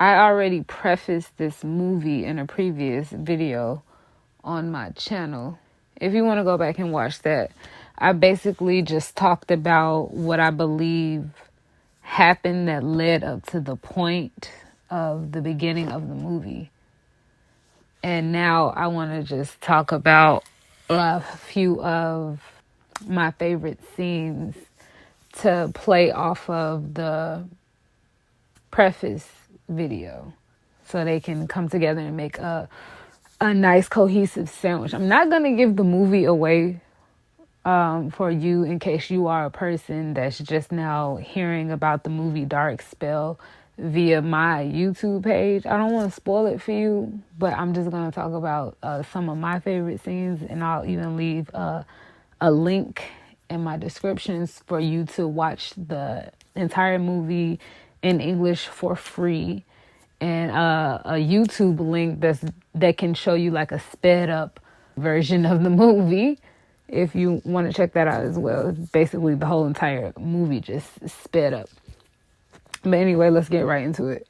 I already prefaced this movie in a previous video on my channel. If you want to go back and watch that, I basically just talked about what I believe happened that led up to the point of the beginning of the movie. And now I want to just talk about a few of my favorite scenes to play off of the preface video so they can come together and make a nice cohesive sandwich. I'm not going to give the movie away for you in case you are a person that's just now hearing about the movie Dark Spell via my YouTube page. I don't want to spoil it for you, but I'm just going to talk about some of my favorite scenes, and I'll even leave a link in my descriptions for you to watch the entire movie in English for free, and a YouTube link that can show you like a sped up version of the movie if you want to check that out as well. Basically the whole entire movie just sped up. But anyway, let's get right into it.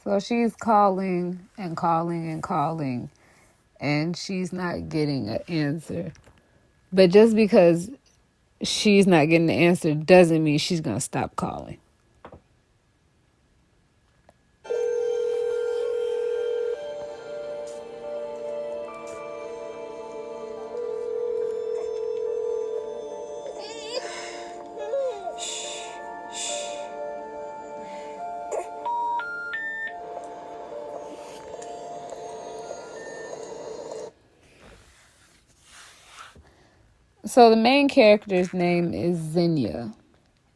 So she's calling and calling and calling, and she's not getting an answer. But just because she's not getting the answer doesn't mean she's going to stop calling. So the main character's name is Zenya.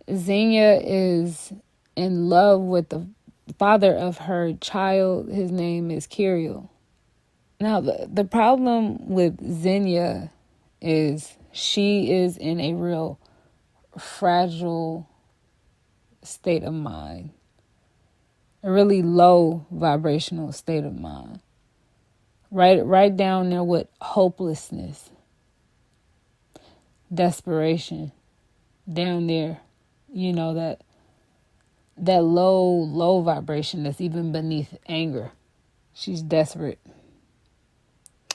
Zenya is in love with the father of her child. His name is Curio. Now, the problem with Zenya is she is in a real fragile state of mind. A really low vibrational state of mind. Right down there with hopelessness. Desperation. Down there. You know, that low vibration that's even beneath anger. She's desperate.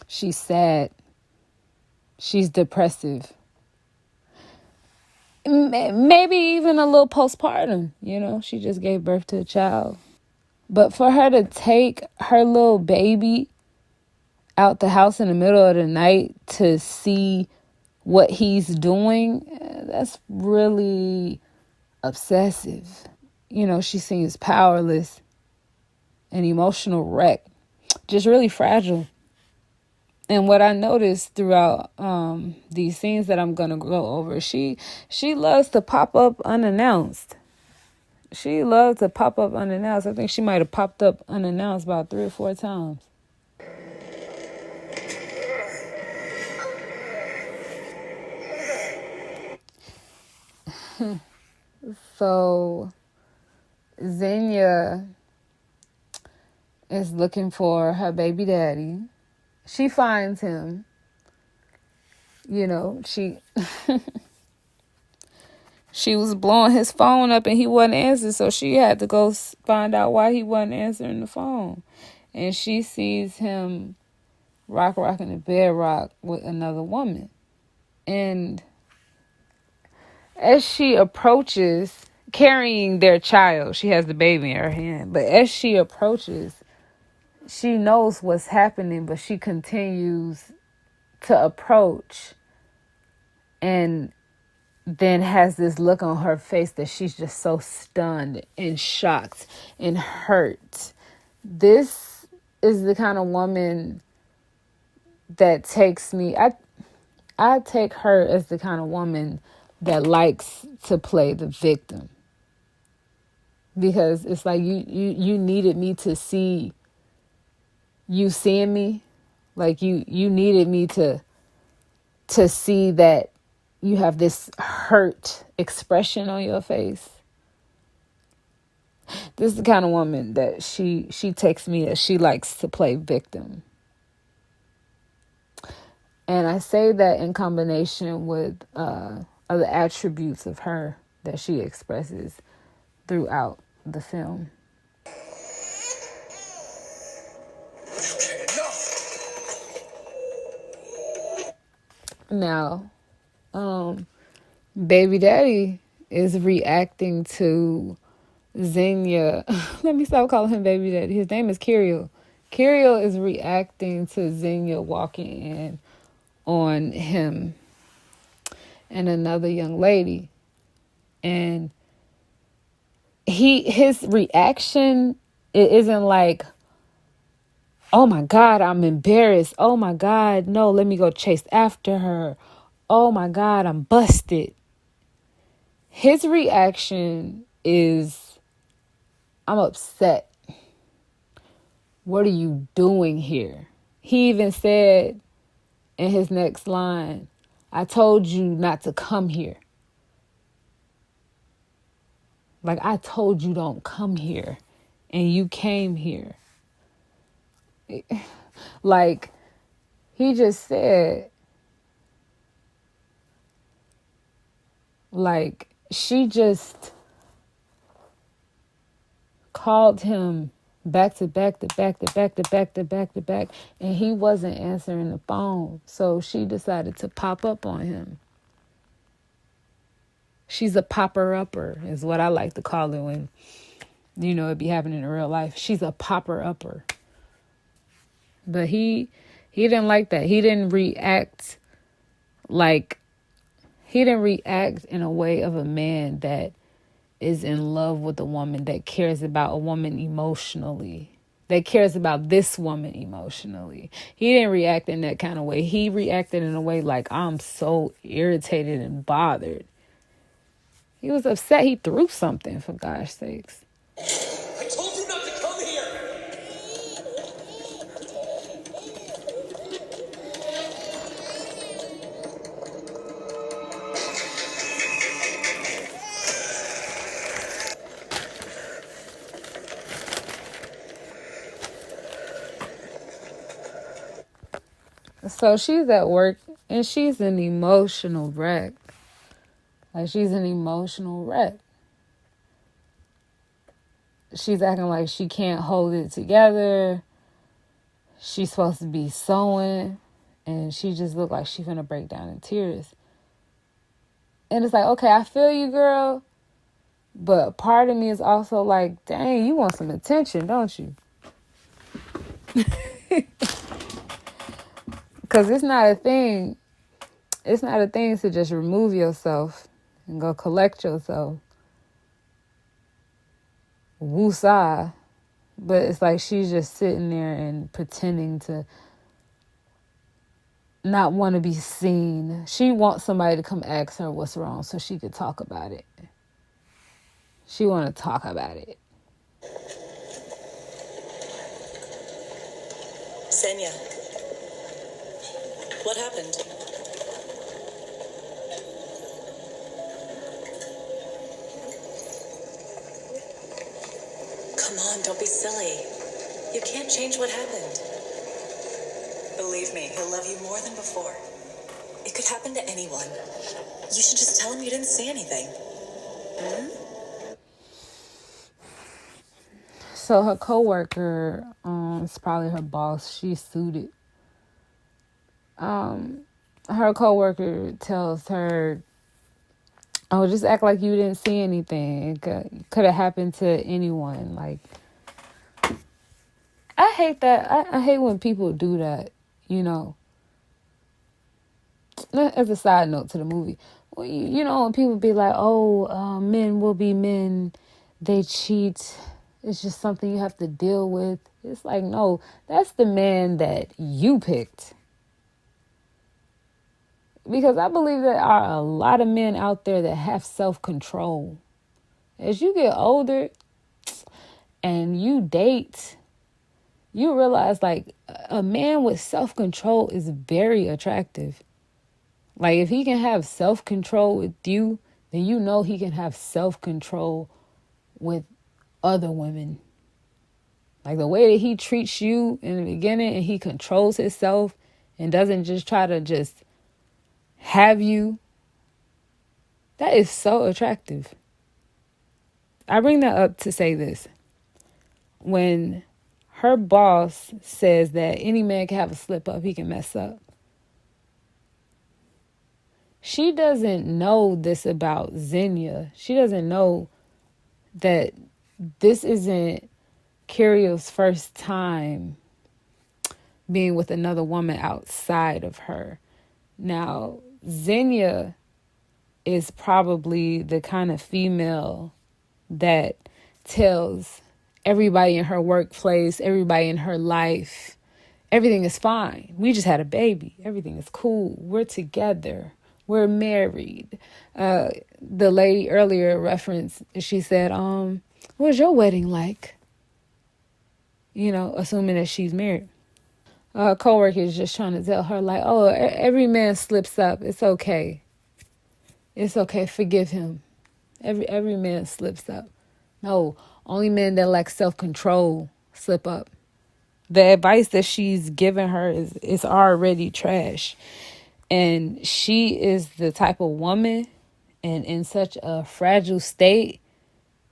She's sad. She's depressive. Maybe even a little postpartum, you know. She just gave birth to a child. But for her to take her little baby out the house in the middle of the night to see what he's doing, that's really obsessive. You know, she seems powerless, an emotional wreck, just really fragile. And what I noticed throughout these scenes that I'm going to go over, she loves to pop up unannounced. She loves to pop up unannounced. I think she might have popped up unannounced about 3 or 4 times. So Zenya is looking for her baby daddy. She finds him. You know, she was blowing his phone up and he wasn't answering, so she had to go find out why he wasn't answering the phone. And she sees him rocking the bedrock with another woman. And as she approaches, carrying their child, she has the baby in her hand, but as she approaches, she knows what's happening, but she continues to approach and then has this look on her face that she's just so stunned and shocked and hurt. This is the kind of woman that takes me. I take her as the kind of woman that likes to play the victim. Because it's like you needed me to see you seeing me. Like you needed me to see that you have this hurt expression on your face. This is the kind of woman that she takes me as she likes to play victim. And I say that in combination with other attributes of her that she expresses throughout the film. Okay, enough. Now, Baby Daddy is reacting to Xenia. Let me stop calling him Baby Daddy. His name is Curio. Curio is reacting to Xenia walking in on him and another young lady. And his reaction, it isn't like, oh my God, I'm embarrassed. Oh my God, no, let me go chase after her. Oh my God, I'm busted. His reaction is, I'm upset. What are you doing here? He even said in his next line, I told you not to come here. Like, I told you don't come here, and you came here. Like, he just said, like, she just called him back to back to back to back to back to back to back, and he wasn't answering the phone. So she decided to pop up on him. She's a popper-upper, is what I like to call it when, you know, it be happening in real life. She's a popper-upper. But he didn't like that. He didn't react in a way of a man that is in love with a woman, that cares about a woman emotionally, that cares about this woman emotionally. He didn't react in that kind of way. He reacted in a way like, I'm so irritated and bothered. He was upset. He threw something, for gosh sakes. I told you not to come here. So she's at work and she's an emotional wreck. Like, she's an emotional wreck. She's acting like she can't hold it together. She's supposed to be sewing, and she just looked like she's gonna break down in tears. And it's like, okay, I feel you, girl. But part of me is also like, dang, you want some attention, don't you? Because it's not a thing. It's not a thing to just remove yourself and go collect yourself. Woosah. But it's like she's just sitting there and pretending to not want to be seen. She wants somebody to come ask her what's wrong so she could talk about it. She want to talk about it. Zenya, what happened? Come on, don't be silly. You can't change what happened. Believe me, he'll love you more than before. It could happen to anyone. You should just tell him you didn't see anything. So her coworker, it's probably her boss. She's suited. Her coworker tells her, "Oh, just act like you didn't see anything. It could have happened to anyone." Like, I hate that. I hate when people do that. You know. As a side note to the movie, well, you know, when people be like, "Oh, men will be men. They cheat. It's just something you have to deal with." It's like, no, that's the man that you picked. Because I believe there are a lot of men out there that have self-control. As you get older and you date, you realize, like, a man with self-control is very attractive. Like, if he can have self-control with you, then you know he can have self-control with other women. Like the way that he treats you in the beginning, and he controls himself and doesn't just try to just have you, that is so attractive. I bring that up to say this. When her boss says that any man can have a slip up, he can mess up, she doesn't know this about Xenia. She doesn't know that this isn't Curio's first time being with another woman outside of her. Now, Xenia is probably the kind of female that tells everybody in her workplace, everybody in her life, everything is fine. We just had a baby. Everything is cool. We're together. We're married. The lady earlier referenced, she said, what was your wedding like? You know, assuming that she's married. Her coworker is just trying to tell her, like, oh, every man slips up. It's okay. It's okay. Forgive him. Every man slips up. No, only men that lack self-control slip up. The advice that she's given her is already trash. And she is the type of woman and in such a fragile state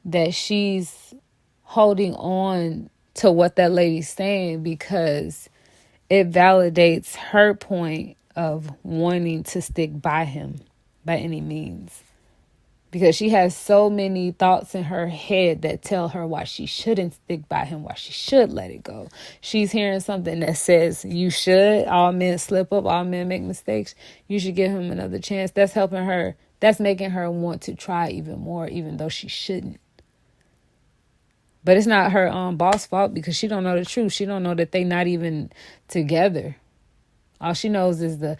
that she's holding on to what that lady's saying because it validates her point of wanting to stick by him by any means. Because she has so many thoughts in her head that tell her why she shouldn't stick by him, why she should let it go. She's hearing something that says you should. All men slip up. All men make mistakes. You should give him another chance. That's helping her. That's making her want to try even more, even though she shouldn't. But it's not her boss fault because she don't know the truth. She don't know that they not even together. All she knows is the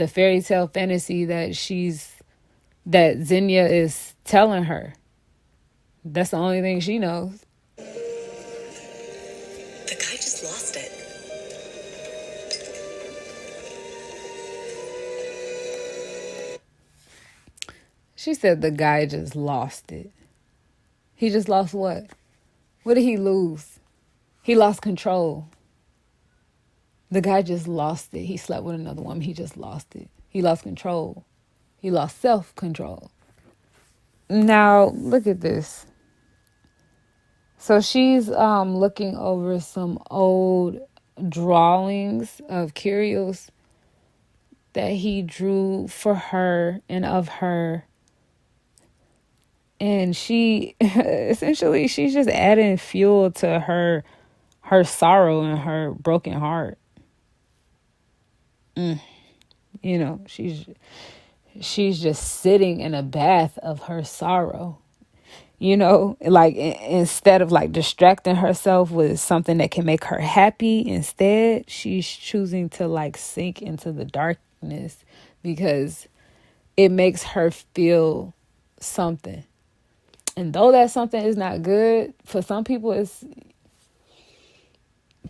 fairy tale fantasy that Xenia is telling her. That's the only thing she knows. The guy just lost it. She said the guy just lost it. He just lost what? What did he lose? He lost control. The guy just lost it. He slept with another woman. He just lost it. He lost control. He lost self-control. Now, look at this. So she's looking over some old drawings of curios that he drew for her and of her. And she, essentially, she's just adding fuel to her sorrow and her broken heart. You know, she's just sitting in a bath of her sorrow. You know, like instead of like distracting herself with something that can make her happy, instead she's choosing to like sink into the darkness because it makes her feel something. And though that something is not good, for some people it's,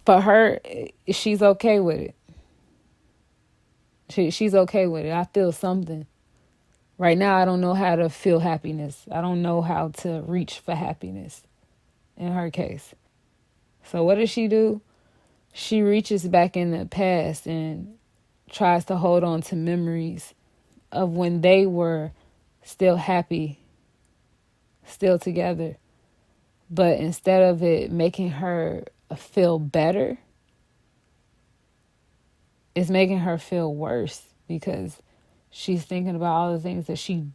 for her, she's okay with it. She's okay with it. I feel something. Right now, I don't know how to feel happiness. I don't know how to reach for happiness in her case. So what does she do? She reaches back in the past and tries to hold on to memories of when they were still happy, still together. But instead of it making her feel better, it's making her feel worse because she's thinking about all the things that she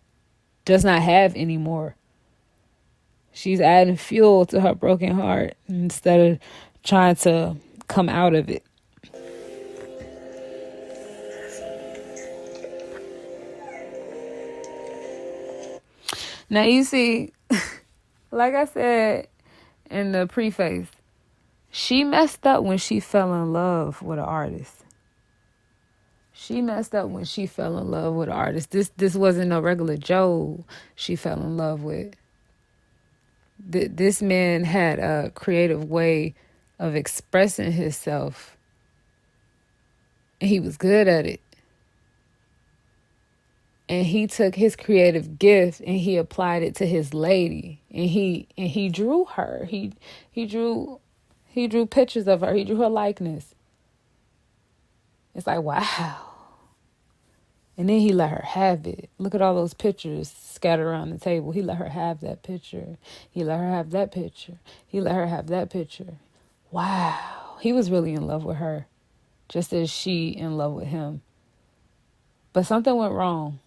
does not have anymore. She's adding fuel to her broken heart instead of trying to come out of it. Now you see, like I said in the preface, she messed up when she fell in love with an artist. She messed up when she fell in love with an artist. This wasn't a regular Joe she fell in love with. This man had a creative way of expressing himself. And he was good at it. And he took his creative gift and he applied it to his lady. And he drew her. He drew pictures of her. He drew her likeness. It's like, wow. And then he let her have it. Look at all those pictures scattered around the table. He let her have that picture. He let her have that picture. He let her have that picture. Wow. He was really in love with her, just as she in love with him. But something went wrong.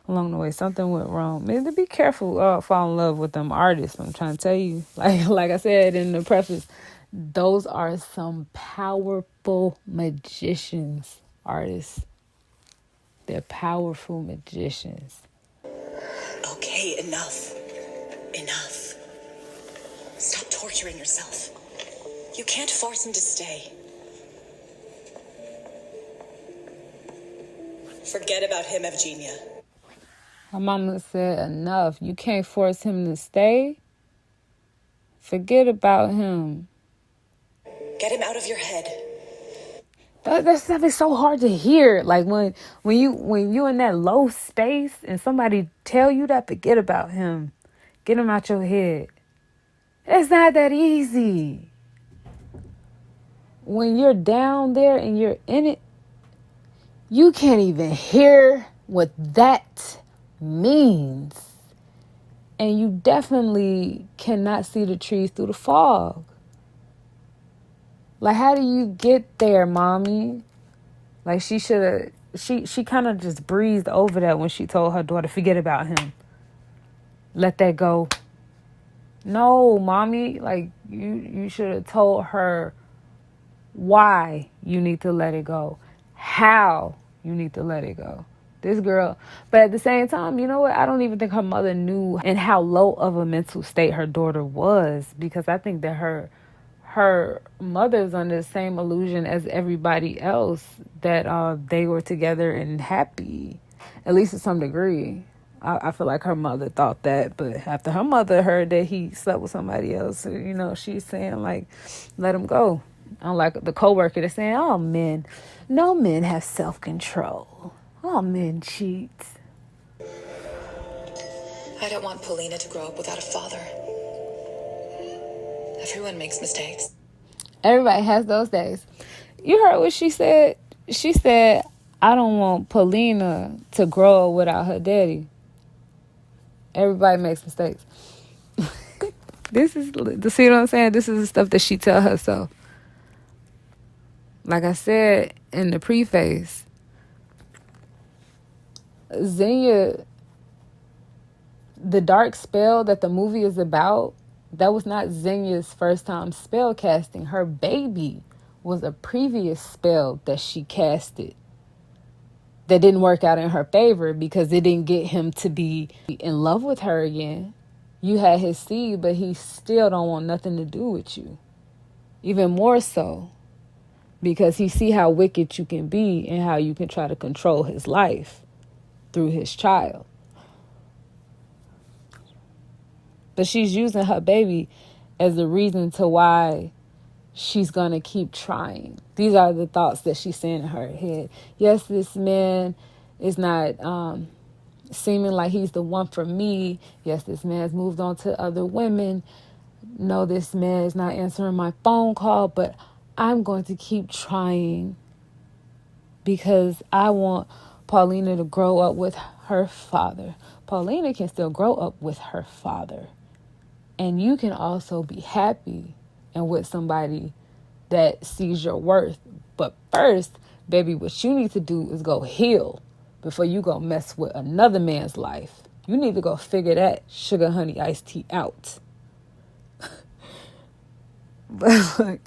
Along the way, something went wrong. Man, be careful, fall in love with them artists. I'm trying to tell you. Like I said in the preface, those are some powerful magicians, artists. They're powerful magicians. Okay, enough. Enough. Stop torturing yourself. You can't force him to stay. Forget about him, Evgenia. My mama said, enough. You can't force him to stay. Forget about him. Get him out of your head. That stuff is so hard to hear. Like when you in that low space and somebody tell you that, forget about him. Get him out your head. It's not that easy. When you're down there and you're in it, you can't even hear what that means. And you definitely cannot see the trees through the fog. Like, how do you get there, mommy? Like, she kind of just breezed over that when she told her daughter, forget about him. Let that go. No, mommy, like, you should have told her why you need to let it go. How you need to let it go. This girl, but at the same time, you know what? I don't even think her mother knew and how low of a mental state her daughter was, because I think that her mother's under the same illusion as everybody else that they were together and happy, at least to some degree. I feel like her mother thought that, but after her mother heard that he slept with somebody else, you know, she's saying like, let him go. Unlike the coworker that's saying, oh, no men have self-control. All men cheat. I don't want Polina to grow up without a father. Everyone makes mistakes. Everybody has those days. You heard what she said? She said, I don't want Polina to grow up without her daddy. Everybody makes mistakes. See what I'm saying? This is the stuff that she tell herself. Like I said in the preface, Zenya, the dark spell that the movie is about, that was not Zenya's first time spell casting. Her baby was a previous spell that she casted that didn't work out in her favor because it didn't get him to be in love with her again. You had his seed, but he still don't want nothing to do with you. Even more so, because he see how wicked you can be and how you can try to control his life through his child. But she's using her baby as a reason to why she's going to keep trying. These are the thoughts that she's saying in her head. Yes, this man is not seeming like he's the one for me. Yes, this man's moved on to other women. No, this man is not answering my phone call, but I'm going to keep trying because I want Paulina to grow up with her father. Paulina can still grow up with her father. And you can also be happy and with somebody that sees your worth. But first, baby, what you need to do is go heal before you go mess with another man's life. You need to go figure that sugar honey iced tea out. But look,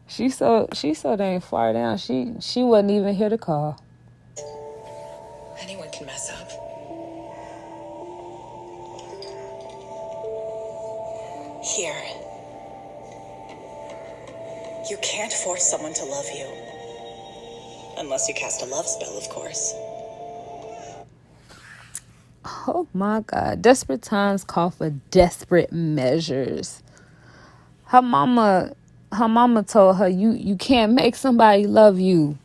she's so dang far down. She wasn't even here to call. Anyone can mess up. Here. You can't force someone to love you. Unless you cast a love spell, of course. Oh my God. Desperate times call for desperate measures. Her mama told her, you can't make somebody love you.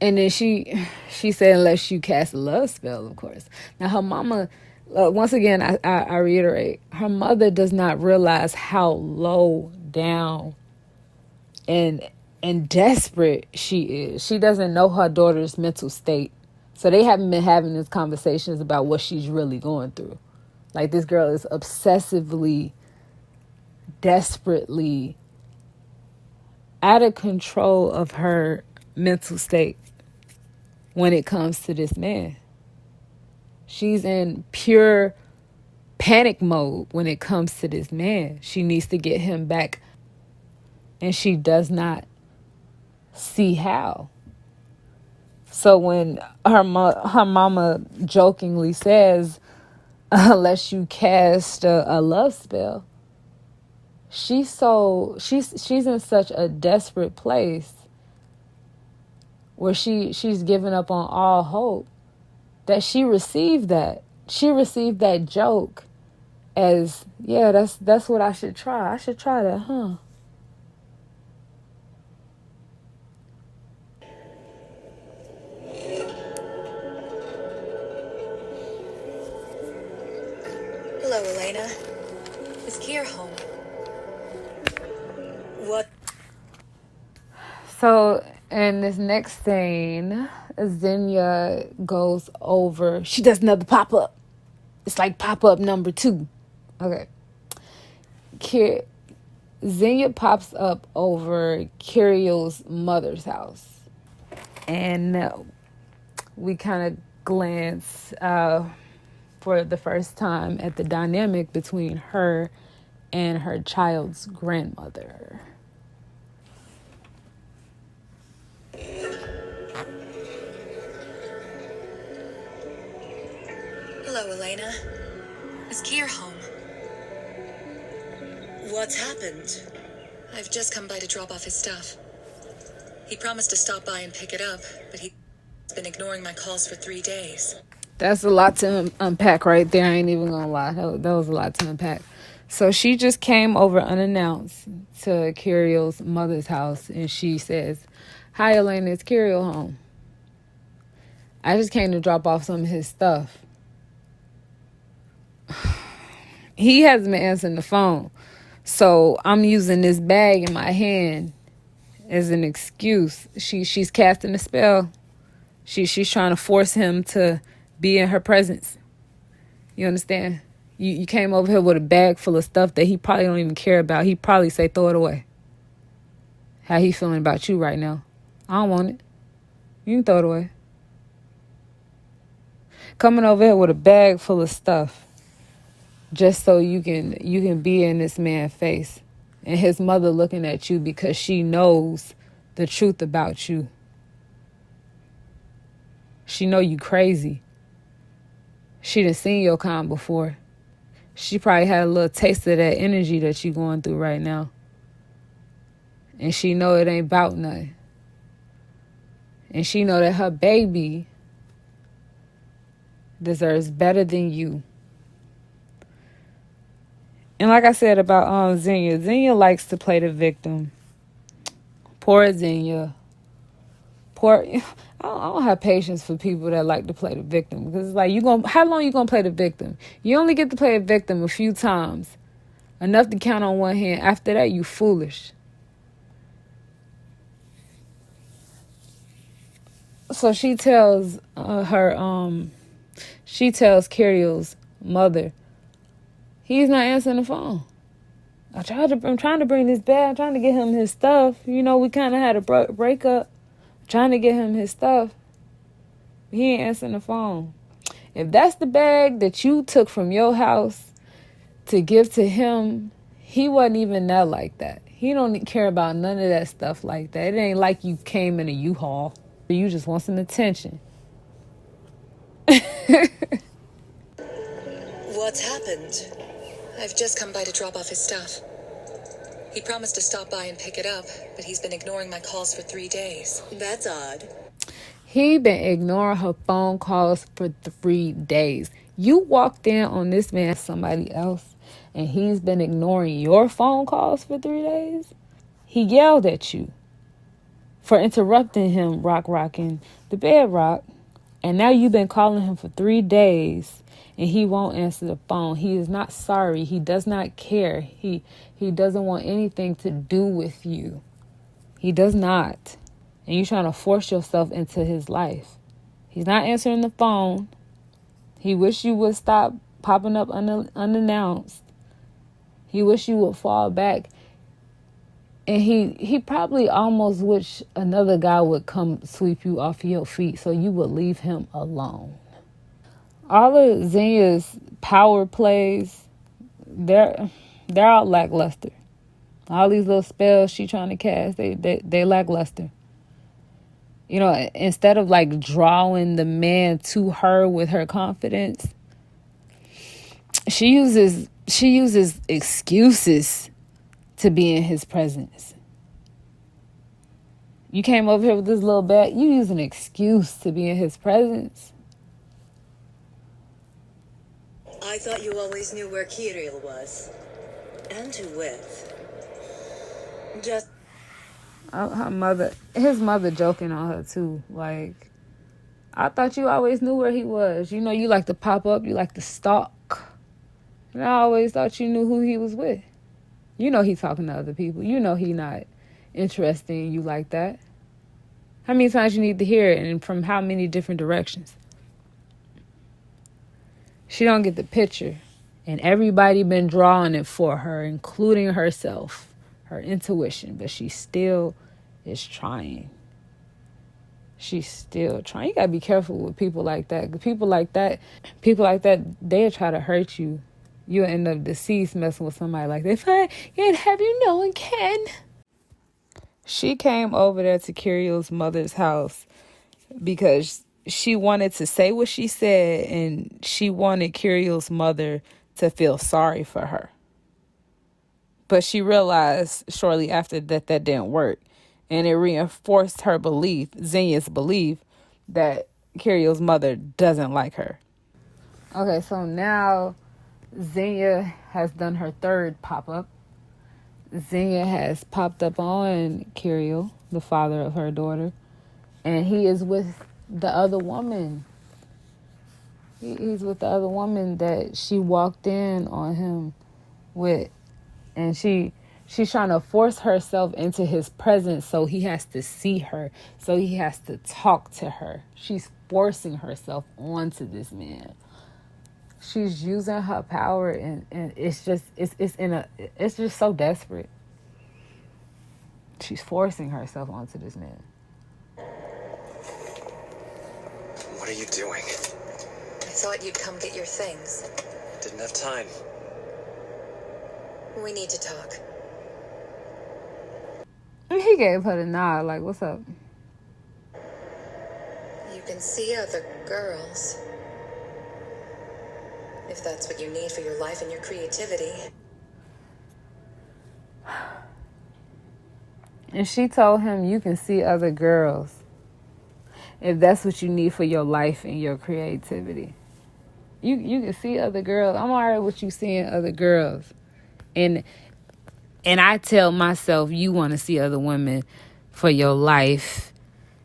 And then she said, unless you cast a love spell, of course. Now her mama, once again, I reiterate, her mother does not realize how low down and desperate she is. She doesn't know her daughter's mental state. So they haven't been having these conversations about what she's really going through. Like, this girl is obsessively, desperately out of control of her mental state when it comes to this man. She's in pure panic mode when it comes to this man. She needs to get him back, and she does not see how. So when her mama jokingly says, unless you cast a love spell, she's in such a desperate place where she's given up on all hope, that she received that joke as, yeah, that's what I should try. I should try that, huh? Hello, Elena. Is Kier home? What? So in this next scene, Xenia goes over. She does another pop-up. It's like pop-up number 2. Okay. Xenia pops up over Curio's mother's house. And we kind of glance for the first time at the dynamic between her and her child's grandmother. Hello, Elena. Is Kier home? What's happened? I've just come by to drop off his stuff. He promised to stop by and pick it up, but he's been ignoring my calls for 3 days. That's a lot to unpack right there. I ain't even gonna lie. That was a lot to unpack. So she just came over unannounced to Curio's mother's house, and she says, "Hi, Elena, is Curio home? I just came to drop off some of his stuff." He hasn't been answering the phone, so I'm using this bag in my hand as an excuse. She's casting a spell. She's trying to force him to be in her presence. You understand? You came over here with a bag full of stuff that he probably don't even care about. He probably say, throw it away. How he feeling about you right now? I don't want it. You can throw it away. Coming over here with a bag full of stuff just so you can be in this man's face. And his mother looking at you because she knows the truth about you. She know you crazy. She done seen your kind before. She probably had a little taste of that energy that you going through right now. And she know it ain't about nothing. And she know that her baby deserves better than you. And like I said about Xenia likes to play the victim. Poor Xenia. I don't have patience for people that like to play the victim, because it's like, how long you gonna play the victim? You only get to play a victim a few times, enough to count on one hand. After that, you foolish. So she tells Curio's mother, he's not answering the phone. I'm trying to bring this bag. I'm trying to get him his stuff. We kind of had a breakup. Trying to get him his stuff. He ain't answering the phone. If that's the bag that you took from your house to give to him, he wasn't even that like that. He don't care about none of that stuff like that. It ain't like you came in a U-Haul. You just want some attention. What's happened? I've just come by to drop off his stuff. He promised to stop by and pick it up, but he's been ignoring my calls for 3 days. That's odd. He been ignoring her phone calls for 3 days. You walked in on this man, somebody else, and he's been ignoring your phone calls for 3 days? He yelled at you for interrupting him rocking the bedrock. And now you've been calling him for 3 days and he won't answer the phone. He is not sorry. He does not care. He doesn't want anything to do with you. He does not. And you're trying to force yourself into his life. He's not answering the phone. He wish you would stop popping up unannounced. He wish you would fall back. And he probably almost wish another guy would come sweep you off your feet so you would leave him alone. All of Zenya's power plays, they're all lackluster. All these little spells she trying to cast, they lackluster. You know, instead of like drawing the man to her with her confidence, she uses excuses to be in his presence. You came over here with this little bag. You use an excuse to be in his presence. I thought you always knew where Kirill was. And who with. Just... His mother joking on her too. Like, I thought you always knew where he was. You know, you like to pop up. You like to stalk. And I always thought you knew who he was with. You know he's talking to other people. You know he not interested in you like that. How many times you need to hear it and from how many different directions? She don't get the picture. And everybody been drawing it for her, including herself, her intuition. But she still is trying. She's still trying. You gotta be careful with people like that. 'Cause people like that, they'll try to hurt you. You'll end up deceased messing with somebody like that. If I can't have you knowing, Ken. She came over there to Curio's mother's house because she wanted to say what she said, and she wanted Curio's mother to feel sorry for her. But she realized shortly after that didn't work. And it reinforced her belief, Zenya's belief, that Curio's mother doesn't like her. Okay, so now Zenya has done her third pop-up. Zenya has popped up on Curio, the father of her daughter, and he is with the other woman. He's with the other woman that she walked in on him with, and she's trying to force herself into his presence so he has to see her, so he has to talk to her. She's forcing herself onto this man. She's using her power, and it's just so desperate. She's forcing herself onto this man. What are you doing? I thought you'd come get your things. Didn't have time. We need to talk. And he gave her the nod, like, what's up? You can see other girls. If that's what you need for your life and your creativity. And she told him, you can see other girls. If that's what you need for your life and your creativity. You can see other girls. I'm alright with you seeing other girls. And I tell myself, you want to see other women for your life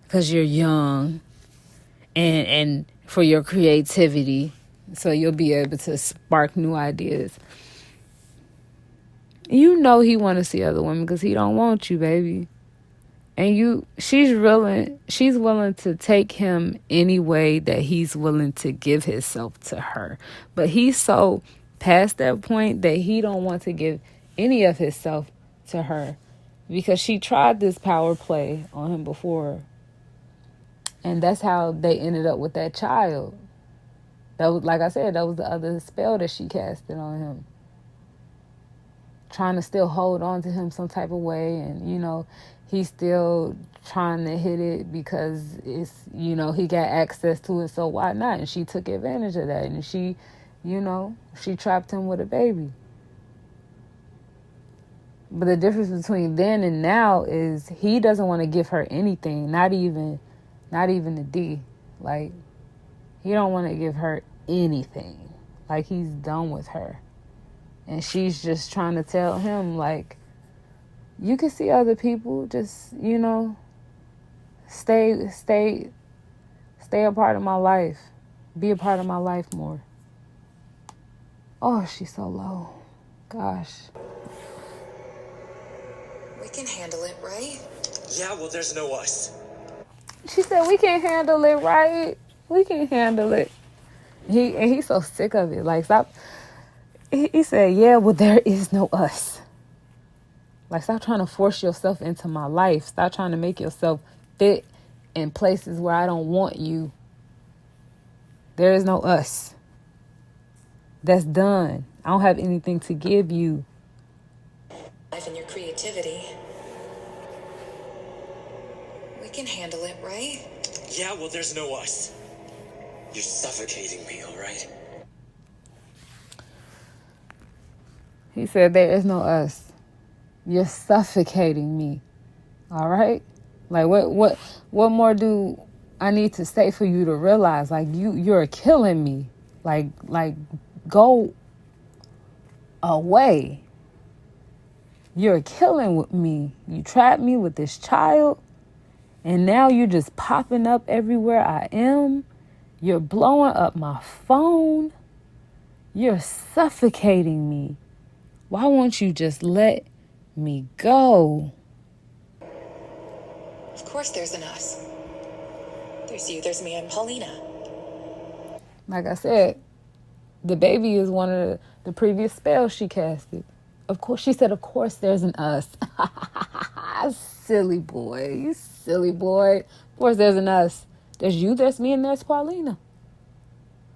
because you're young and for your creativity. So you'll be able to spark new ideas. You know he want to see other women because he don't want you, baby. And she's willing to take him any way that he's willing to give himself to her. But he's so past that point that he don't want to give any of himself to her because she tried this power play on him before. And that's how they ended up with that child. That was, like I said, that was the other spell that she casted on him. Trying to still hold on to him some type of way, and he's still trying to hit it because it's he got access to it, so why not? And she took advantage of that, and she trapped him with a baby. But the difference between then and now is he doesn't want to give her anything, not even a D. Like, he don't want to give her anything. Like, he's done with her. And she's just trying to tell him, like, you can see other people, just, Stay a part of my life. Be a part of my life more. Oh, she's so low. Gosh. We can handle it, right? Yeah, well, there's no us. She said, we can handle it, right? We can handle it. He's so sick of it. Like, stop. He said, yeah, well, there is no us. Like, stop trying to force yourself into my life. Stop trying to make yourself fit in places where I don't want you. There is no us. That's done. I don't have anything to give you. Life and your creativity. We can handle it, right? Yeah, well, there's no us. You're suffocating me, all right? He said, there is no us. You're suffocating me. All right? Like, what more do I need to say for you to realize? Like, you're killing me. Like, go away. You're killing me. You trapped me with this child, and now you're just popping up everywhere I am. You're blowing up my phone. You're suffocating me. Why won't you just let me go? Of course there's an us. There's you, there's me, and Paulina. Like I said, the baby is one of the previous spells she casted. Of course, she said, of course there's an us. Silly boy. You silly boy. Of course there's an us. There's you, there's me, and there's Paulina.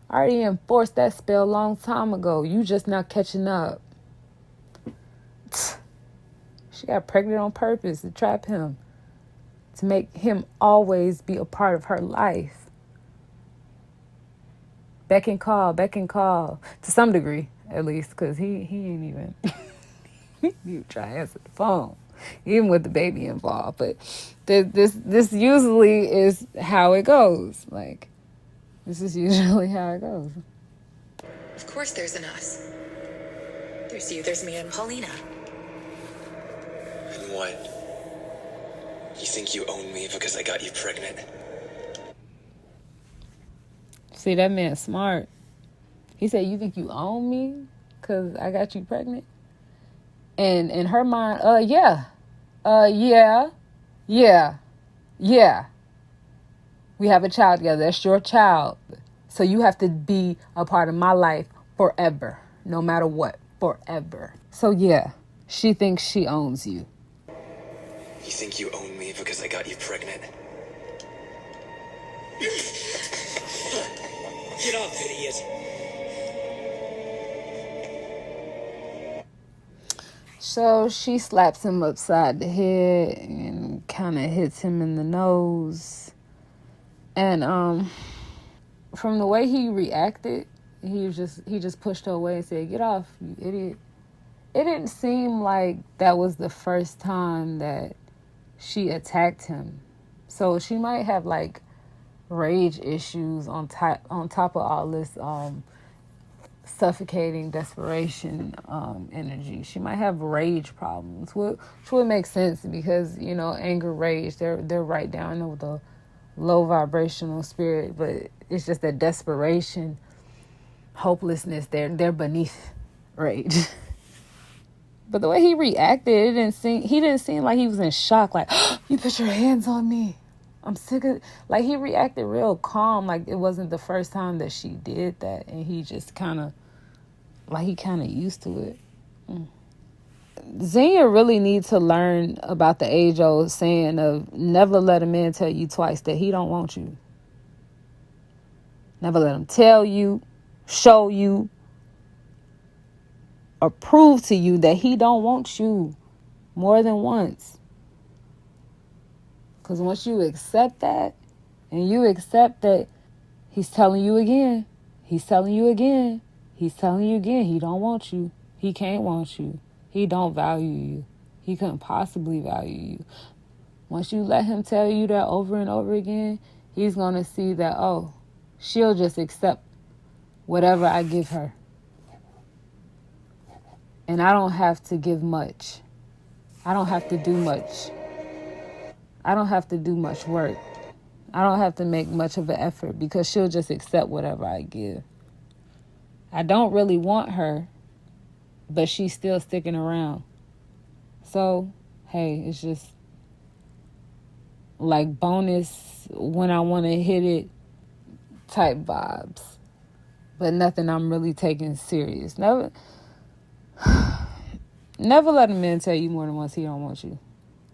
I already enforced that spell a long time ago. You just not catching up. She got pregnant on purpose to trap him. To make him always be a part of her life. Beck and call. To some degree, at least, because he ain't even... you try to answer the phone, even with the baby involved. But this usually is how it goes. Like, this is usually how it goes. Of course there's an us. There's you, there's me, and Paulina. And what? You think you own me because I got you pregnant? See, that man's smart. He said, you think you own me because I got you pregnant? And in her mind, yeah. We have a child together. That's your child. So you have to be a part of my life forever. No matter what. Forever. So yeah, she thinks she owns you. You think you own me because I got you pregnant? Get off, idiot! So she slaps him upside the head and kind of hits him in the nose. And from the way he reacted, he just pushed her away and said, "Get off, you idiot." It didn't seem like that was the first time that she attacked him. So she might have like rage issues on top of all this suffocating desperation energy. She might have rage problems, which would make sense because, you know, anger, rage, they're right down with the low vibrational spirit, but it's just that desperation, hopelessness, they're beneath rage. But the way he reacted, he didn't seem like he was in shock, like, oh, you put your hands on me. I'm sick of... Like, he reacted real calm, like it wasn't the first time that she did that, and he just kind of, like, he kind of used to it. Xenia really needs to learn about the age-old saying of never let a man tell you twice that he don't want you. Never let him tell you, show you, or prove to you that he don't want you more than once. Because once you accept that, and you accept that he's telling you again, he don't want you, he can't want you, he don't value you, he couldn't possibly value you. Once you let him tell you that over and over again, he's going to see that, oh, she'll just accept whatever I give her. And I don't have to give much. I don't have to do much. I don't have to do much work. I don't have to make much of an effort because she'll just accept whatever I give. I don't really want her, but she's still sticking around. So, hey, it's just like bonus when I want to hit it type vibes. But nothing I'm really taking serious. Never let a man tell you more than once he don't want you.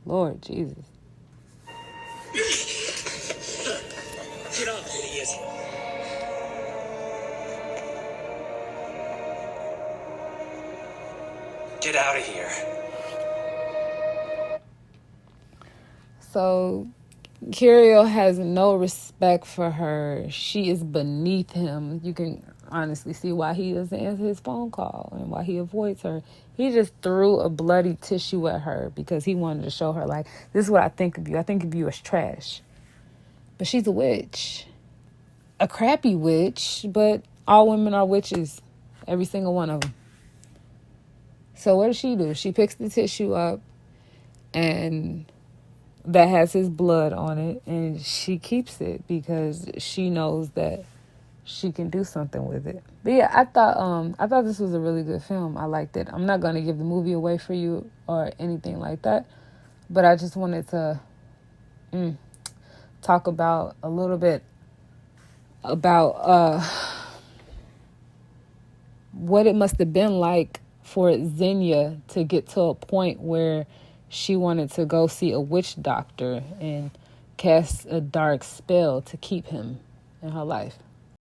Lord Jesus. Get up, idiot. Get out of here. So, Curio has no respect for her. She is beneath him. You can honestly see why he doesn't answer his phone call and why he avoids her. He just threw a bloody tissue at her because he wanted to show her, like, this is what I think of you. I think of you as trash. But she's a witch. A crappy witch, but all women are witches. Every single one of them. So what does she do? She picks the tissue up and that has his blood on it, and she keeps it because she knows that she can do something with it. But yeah, I thought this was a really good film. I liked it. I'm not going to give the movie away for you or anything like that, but I just wanted to talk about a little bit about what it must have been like for Xenia to get to a point where she wanted to go see a witch doctor and cast a dark spell to keep him in her life.